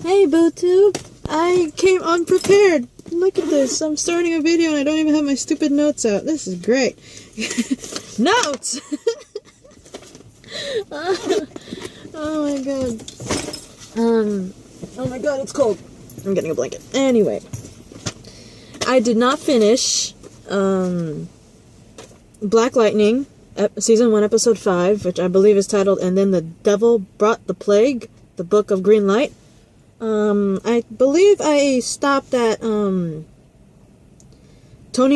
Hey, BooTube! I came unprepared. Look at this. I'm starting a video and I don't even have my stupid notes out. This is great. Notes! Oh my god. Oh my god, it's cold. I'm getting a blanket. Anyway. I did not finish, Black Lightning, Season 1, Episode 5, which I believe is titled, And Then the Devil Brought the Plague, the Book of Green Light. I believe I stopped at, Tony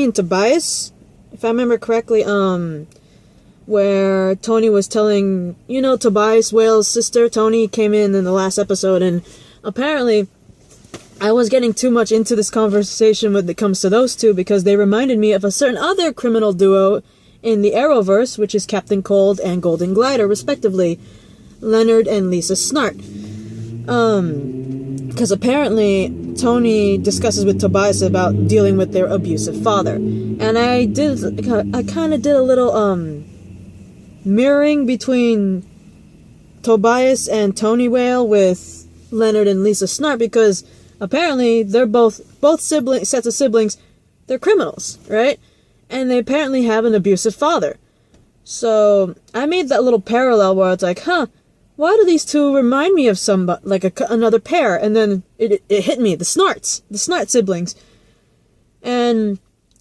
and Tobias, if I remember correctly, where Tony was telling, you know, Tobias Whale's sister, Tony, came in the last episode, and apparently I was getting too much into this conversation when it comes to those two, because they reminded me of a certain other criminal duo in the Arrowverse, which is Captain Cold and Golden Glider, respectively, Leonard and Lisa Snart. Because apparently Tony discusses with Tobias about dealing with their abusive father. And I kind of did a little, mirroring between Tobias and Tony Whale with Leonard and Lisa Snart, because apparently they're both sets of siblings, they're criminals, right? And they apparently have an abusive father. So I made that little parallel where it's like, why do these two remind me of somebody, like another pair? And then it hit me, the Snart siblings. And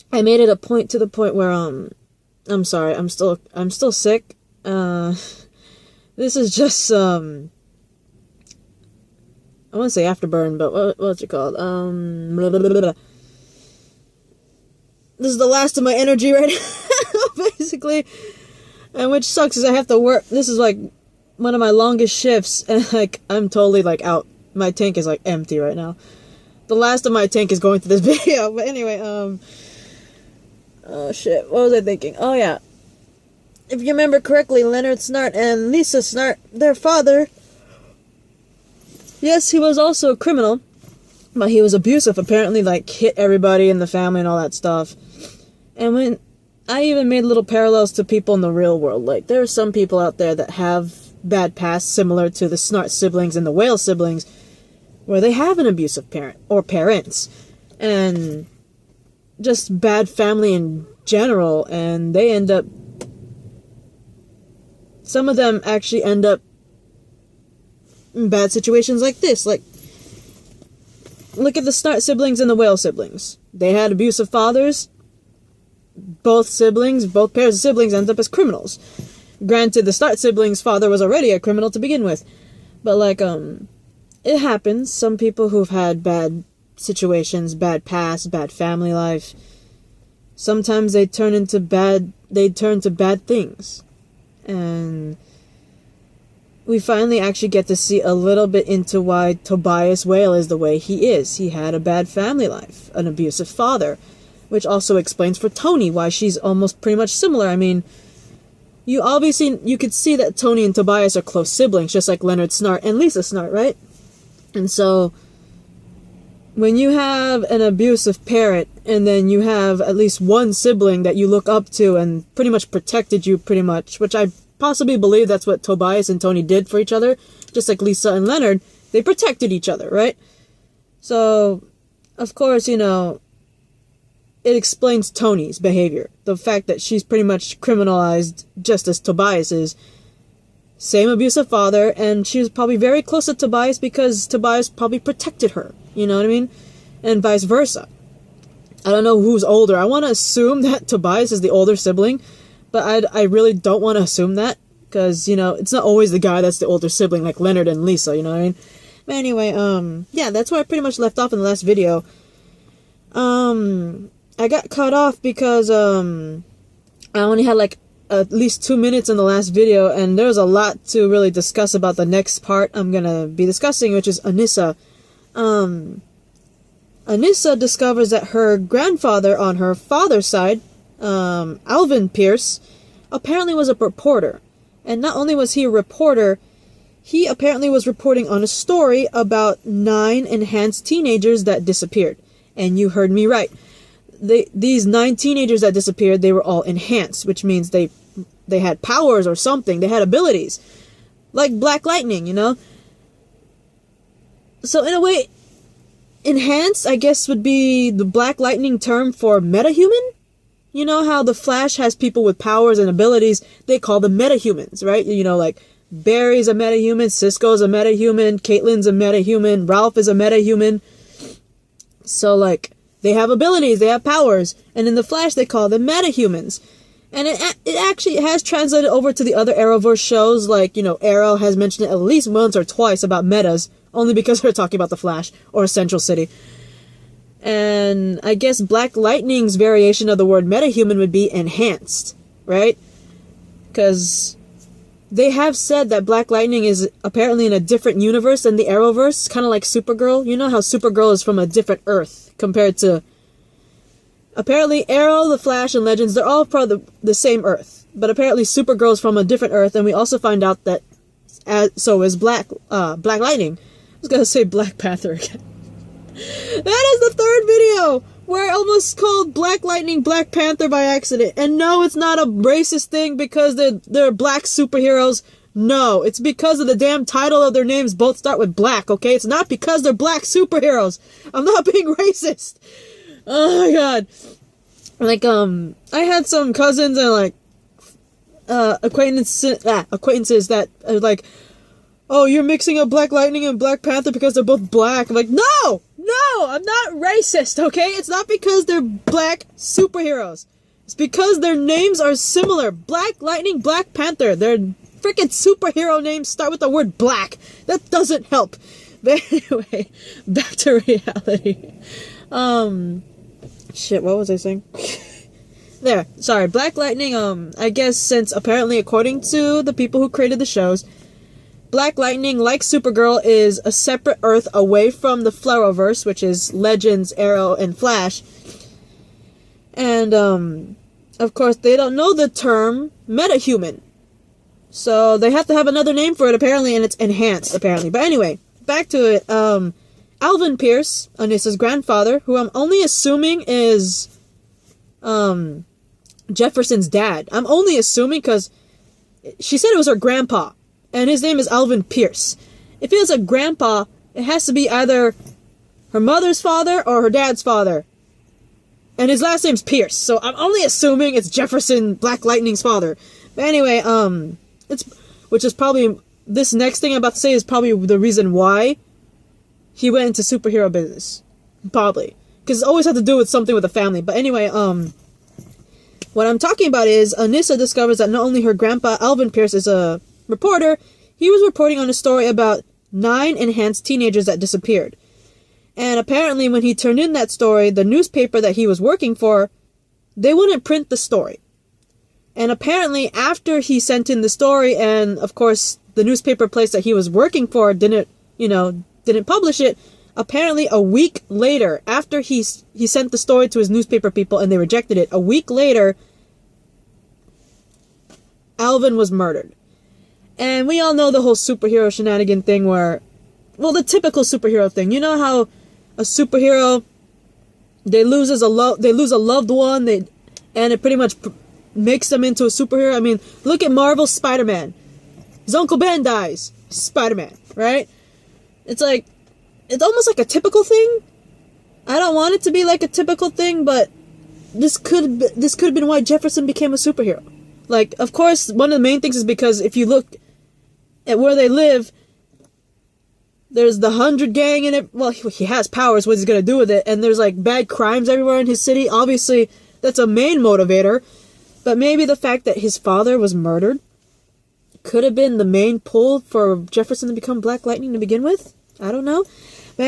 I made it a point to the point where, I'm sorry, I'm still sick. This is just, I want to say afterburn, but what's it called? Blah, blah, blah, blah. This is the last of my energy right now, basically. And which sucks is I have to work. This is like one of my longest shifts, and like I'm totally like out. My tank is like empty right now. The last of my tank is going through this video, but anyway, oh shit, what was I thinking? Oh yeah. If you remember correctly, Leonard Snart and Lisa Snart, their father, yes, he was also a criminal, but he was abusive, apparently, like, hit everybody in the family and all that stuff. And when I even made little parallels to people in the real world, like, there are some people out there that have bad pasts similar to the Snart siblings and the Whale siblings, where they have an abusive parent, or parents, and just bad family in general, and they end up, some of them actually end up in bad situations like this. Like, look at the Snart siblings and the Whale siblings. They had abusive fathers. Both pairs of siblings end up as criminals. Granted, the Snart siblings' father was already a criminal to begin with. But, like, it happens. Some people who've had bad situations, bad past, bad family life, sometimes they turn to bad things. And we finally actually get to see a little bit into why Tobias Whale is the way he is. He had a bad family life, an abusive father, which also explains for Tony why she's almost pretty much similar. I mean, you could see that Tony and Tobias are close siblings, just like Leonard Snart and Lisa Snart, right? And so, when you have an abusive parent, and then you have at least one sibling that you look up to and pretty much protected you pretty much, which I possibly believe that's what Tobias and Tony did for each other, just like Lisa and Leonard, they protected each other, right? So, of course, you know, it explains Tony's behavior. The fact that she's pretty much criminalized just as Tobias is. Same abusive father, and she was probably very close to Tobias because Tobias probably protected her, you know what I mean? And vice versa. I don't know who's older. I want to assume that Tobias is the older sibling, but I really don't want to assume that, because, you know, it's not always the guy that's the older sibling, like Leonard and Lisa, you know what I mean? But anyway, yeah, that's where I pretty much left off in the last video. I got cut off because, I only had, like, at least 2 minutes in the last video, and there's a lot to really discuss about the next part I'm gonna be discussing, which is Anissa. Anissa discovers that her grandfather on her father's side, Alvin Pierce, apparently was a reporter. And not only was he a reporter, he apparently was reporting on a story about 9 enhanced teenagers that disappeared. And you heard me right. These 9 teenagers that disappeared, they were all enhanced, which means they had powers or something. They had abilities. Like Black Lightning, you know? So in a way, enhanced, I guess, would be the Black Lightning term for metahuman. You know how the Flash has people with powers and abilities, they call them metahumans, right? You know, like, Barry's a metahuman, Cisco's a metahuman, Caitlyn's a metahuman, Ralph is a metahuman. So, like, they have abilities, they have powers, and in the Flash they call them metahumans. And it actually has translated over to the other Arrowverse shows, like, you know, Arrow has mentioned it at least once or twice about metas, only because they're talking about the Flash, or Central City. And I guess Black Lightning's variation of the word metahuman would be enhanced, right? Because they have said that Black Lightning is apparently in a different universe than the Arrowverse, kind of like Supergirl. You know how Supergirl is from a different Earth compared to... Apparently, Arrow, the Flash, and Legends, they're all part of the same Earth. But apparently, Supergirl is from a different Earth, and we also find out that so is Black Lightning. I was gonna say Black Panther again. That is the third video where I almost called Black Lightning Black Panther by accident. And no, it's not a racist thing because they're black superheroes. No, it's because of the damn title of their names both start with black, okay? It's not because they're black superheroes. I'm not being racist. Oh my god. Like, I had some cousins and, like, acquaintances that are like, oh, you're mixing up Black Lightning and Black Panther because they're both black. I'm like, no, I'm not racist, okay? It's not because they're black superheroes. It's because their names are similar. Black Lightning, Black Panther. Their freaking superhero names start with the word black. That doesn't help. But anyway, back to reality. Shit, what was I saying? There, sorry, Black Lightning, I guess since apparently according to the people who created the shows, Black Lightning, like Supergirl, is a separate Earth away from the Arrowverse, which is Legends, Arrow, and Flash. And, of course, they don't know the term metahuman. So they have to have another name for it, apparently, and it's enhanced, apparently. But anyway, back to it. Alvin Pierce, Anissa's grandfather, who I'm only assuming is, Jefferson's dad. I'm only assuming because she said it was her grandpa. And his name is Alvin Pierce. If it was a grandpa, it has to be either her mother's father or her dad's father. And his last name's Pierce. So I'm only assuming it's Jefferson Black Lightning's father. But anyway, which is probably, this next thing I'm about to say is probably the reason why he went into superhero business. Probably. Because it always had to do with something with the family. But anyway, what I'm talking about is Anissa discovers that not only her grandpa, Alvin Pierce, is a reporter, he was reporting on a story about 9 enhanced teenagers that disappeared. And apparently when he turned in that story, the newspaper that he was working for, they wouldn't print the story. And apparently after he sent in the story, and of course the newspaper place that he was working for didn't publish it, apparently a week later, after he sent the story to his newspaper people and they rejected it, a week later, Alvin was murdered. And we all know the whole superhero shenanigan thing where, well, the typical superhero thing. You know how a superhero, they lose a loved one, and it pretty much makes them into a superhero. I mean, look at Marvel's Spider-Man. His Uncle Ben dies. Spider-Man, right? It's like, it's almost like a typical thing. I don't want it to be like a typical thing, but this could have been why Jefferson became a superhero. Like, of course, one of the main things is because if you look at where they live, there's the 100 gang in it. Well, he has powers, what he's gonna do with it, and there's like bad crimes everywhere in his city. Obviously, that's a main motivator, but maybe the fact that his father was murdered could have been the main pull for Jefferson to become Black Lightning to begin with. I don't know. But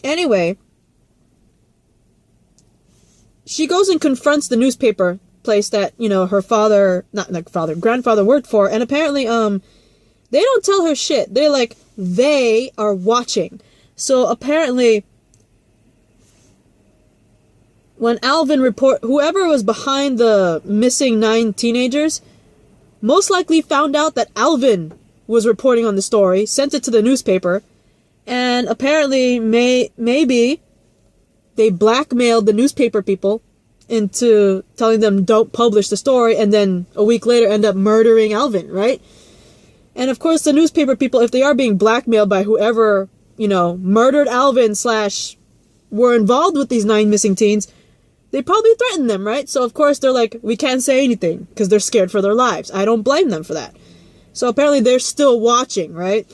anyway, she goes and confronts the newspaper place that, you know, her grandfather worked for, and apparently, they don't tell her shit. They're like, they are watching. So apparently, when Alvin whoever was behind the missing 9 teenagers, most likely found out that Alvin was reporting on the story, sent it to the newspaper, and apparently, maybe they blackmailed the newspaper people into telling them don't publish the story, and then a week later end up murdering Alvin, right? And of course, the newspaper people, if they are being blackmailed by whoever, murdered Alvin / were involved with these 9 missing teens, they probably threatened them, right? So of course they're like, we can't say anything because they're scared for their lives. I don't blame them for that. So apparently they're still watching, right?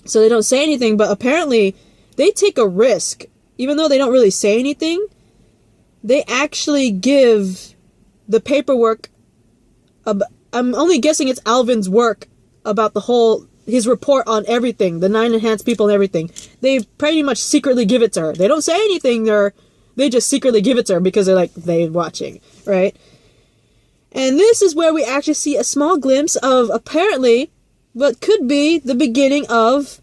So they don't say anything, but apparently they take a risk. Even though they don't really say anything, they actually give the paperwork. I'm only guessing it's Alvin's work about his report on everything, the 9 enhanced people and everything. They pretty much secretly give it to her. They don't say anything, they just secretly give it to her because they're watching, right? And this is where we actually see a small glimpse of apparently what could be the beginning of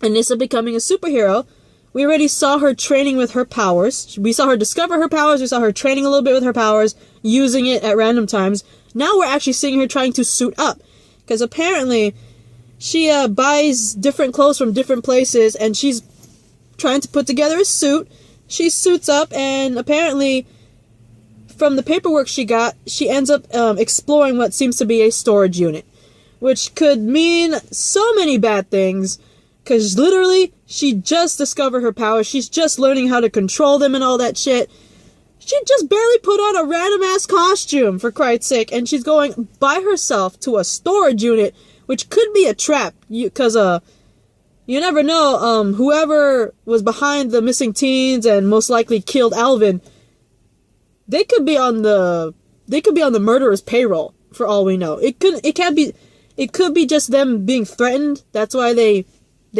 Anissa becoming a superhero. We already saw her training with her powers. We saw her discover her powers. We saw her training a little bit with her powers, using it at random times. Now we're actually seeing her trying to suit up. Because apparently she buys different clothes from different places and she's trying to put together a suit. She suits up and apparently from the paperwork she got, she ends up exploring what seems to be a storage unit. Which could mean so many bad things. Because literally, she just discovered her powers. She's just learning how to control them and all that shit. She just barely put on a random-ass costume, for Christ's sake. And she's going by herself to a storage unit, which could be a trap. Because, you never know, whoever was behind the missing teens and most likely killed Alvin, they could be on the murderer's payroll, for all we know. It could be just them being threatened. That's why they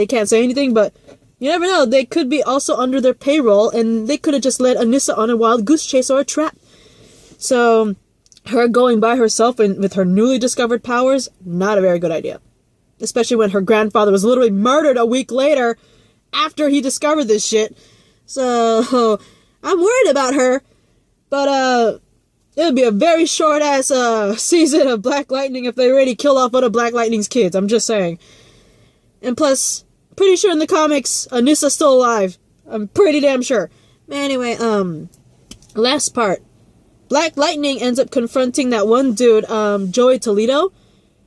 can't say anything, but you never know. They could be also under their payroll, and they could have just led Anissa on a wild goose chase or a trap. So, her going by herself and with her newly discovered powers, not a very good idea. Especially when her grandfather was literally murdered a week later after he discovered this shit. So, I'm worried about her. But, it would be a very short-ass season of Black Lightning if they already killed off one of Black Lightning's kids. I'm just saying. And plus, pretty sure in the comics, Anissa's still alive. I'm pretty damn sure. Anyway, last part. Black Lightning ends up confronting that one dude, Joey Toledo,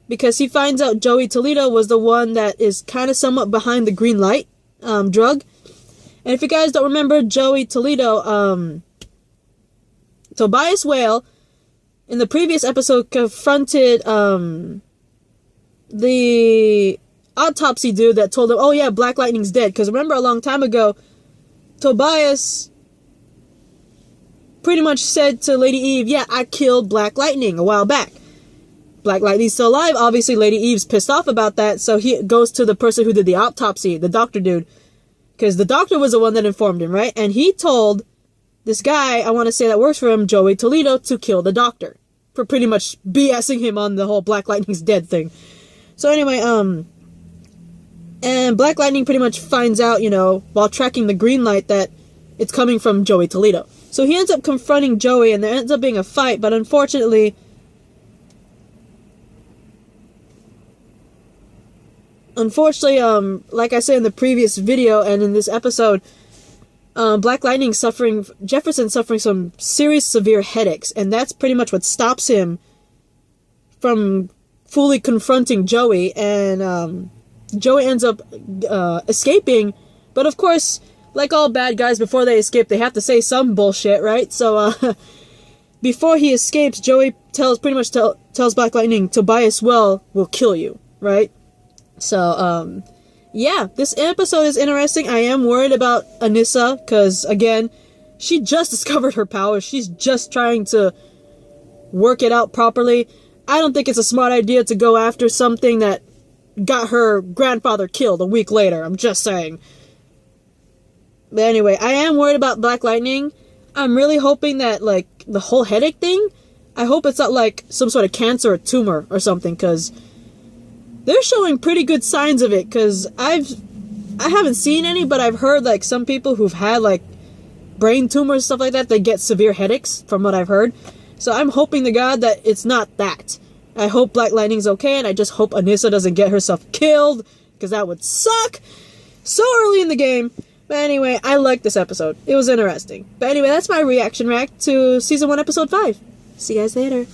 because he finds out Joey Toledo was the one that is kind of somewhat behind the green light, drug. And if you guys don't remember, Joey Toledo, Tobias Whale, in the previous episode, confronted, the autopsy dude that told him, oh yeah, Black Lightning's dead. Because remember, a long time ago, Tobias pretty much said to Lady Eve, yeah, I killed Black Lightning a while back. Black Lightning's still alive. Obviously, Lady Eve's pissed off about that, so he goes to the person who did the autopsy, the doctor dude. Because the doctor was the one that informed him, right? And he told this guy, I want to say that works for him, Joey Toledo, to kill the doctor. For pretty much BSing him on the whole Black Lightning's dead thing. So anyway, and Black Lightning pretty much finds out, while tracking the green light, that it's coming from Joey Toledo. So he ends up confronting Joey, and there ends up being a fight, but unfortunately, like I said in the previous video and in this episode, Jefferson's suffering some serious severe headaches, and that's pretty much what stops him from fully confronting Joey, and, Joey ends up escaping, but of course, like all bad guys, before they escape, they have to say some bullshit, right? So, before he escapes, Joey tells Black Lightning, Tobias Well will kill you, right? So, yeah, this episode is interesting. I am worried about Anissa, because, again, she just discovered her powers. She's just trying to work it out properly. I don't think it's a smart idea to go after something that got her grandfather killed a week later. I'm just saying. But anyway, I am worried about Black Lightning. I'm really hoping that, the whole headache thing, I hope it's not, some sort of cancer or tumor or something, because they're showing pretty good signs of it, because I haven't seen any, but I've heard, some people who've had, brain tumors, stuff like that, they get severe headaches, from what I've heard. So I'm hoping to God that it's not that. I hope Black Lightning's okay, and I just hope Anissa doesn't get herself killed, because that would suck so early in the game. But anyway, I liked this episode. It was interesting. But anyway, that's my reaction to Season 1, Episode 5. See you guys later.